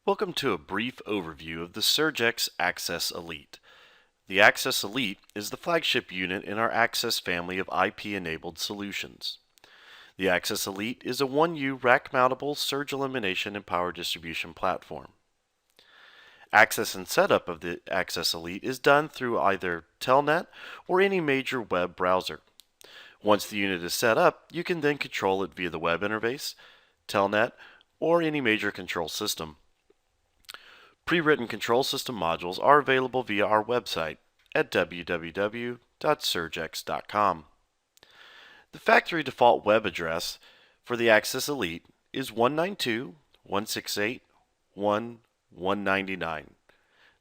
Welcome to a brief overview of the Surgex Axess Elite. The Axess Elite is the flagship unit in our Axess family of IP-enabled solutions. The Axess Elite is a 1U rack-mountable surge elimination and power distribution platform. Access and setup of the Axess Elite is done through either Telnet or any major web browser. Once the unit is set up, you can then control it via the web interface, Telnet, or any major control system. Pre-written control system modules are available via our website at www.surgex.com. The factory default web address for the Axess Elite is 192.168.1.199.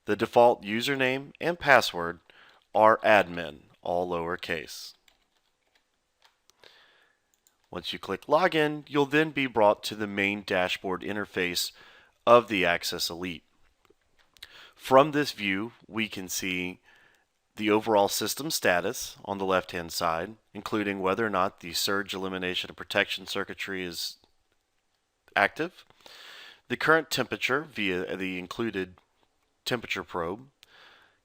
The default username and password are admin, all lowercase. Once you click Login, you'll then be brought to the main dashboard interface of the Axess Elite. From this view, we can see the overall system status on the left-hand side, including whether or not the surge elimination and protection circuitry is active, the current temperature via the included temperature probe,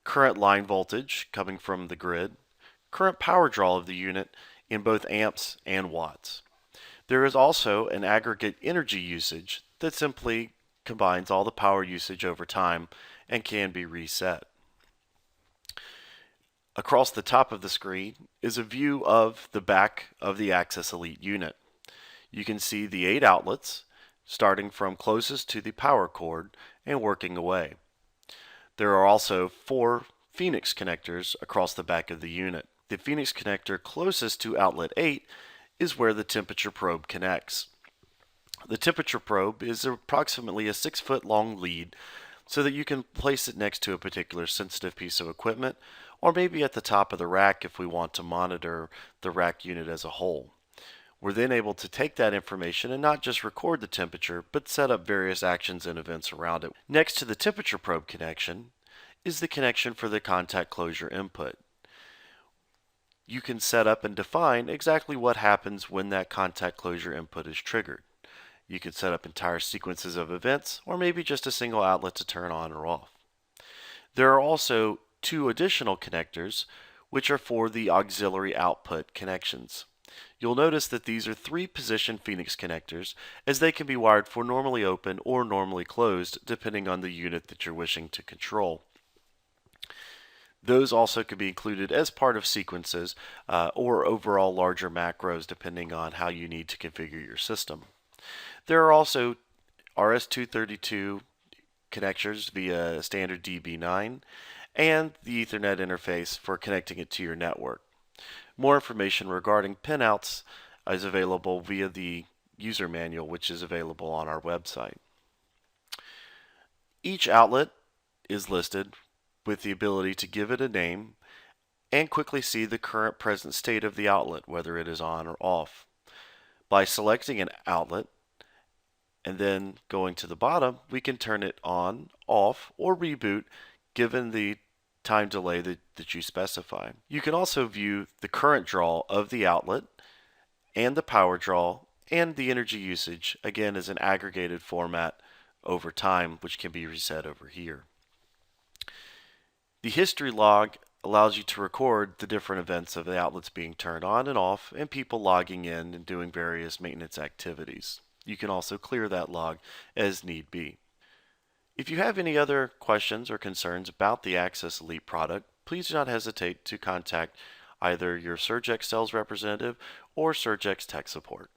current line voltage coming from the grid, current power draw of the unit in both amps and watts. There is also an aggregate energy usage that simply combines all the power usage over time and can be reset. Across the top of the screen is a view of the back of the Axess Elite unit. You can see the 8 outlets starting from closest to the power cord and working away. There are also 4 Phoenix connectors across the back of the unit. The Phoenix connector closest to outlet 8 is where the temperature probe connects. The temperature probe is approximately a 6-foot long lead so that you can place it next to a particular sensitive piece of equipment, or maybe at the top of the rack if we want to monitor the rack unit as a whole. We're then able to take that information and not just record the temperature, but set up various actions and events around it. Next to the temperature probe connection is the connection for the contact closure input. You can set up and define exactly what happens when that contact closure input is triggered. You can set up entire sequences of events, or maybe just a single outlet to turn on or off. There are also 2 additional connectors, which are for the auxiliary output connections. You'll notice that these are 3-position Phoenix connectors, as they can be wired for normally open or normally closed, depending on the unit that you're wishing to control. Those also can be included as part of sequences or overall larger macros, depending on how you need to configure your system. There are also RS-232 connectors via standard DB9 and the Ethernet interface for connecting it to your network. More information regarding pinouts is available via the user manual, which is available on our website. Each outlet is listed with the ability to give it a name and quickly see the current present state of the outlet, whether it is on or off. By selecting an outlet and then going to the bottom, we can turn it on, off, or reboot given the time delay that you specify. You can also view the current draw of the outlet and the power draw and the energy usage, again as an aggregated format over time, which can be reset over here. The history log allows you to record the different events of the outlets being turned on and off and people logging in and doing various maintenance activities. You can also clear that log as need be. If you have any other questions or concerns about the Axess Elite product, please do not hesitate to contact either your Surgex sales representative or Surgex tech support.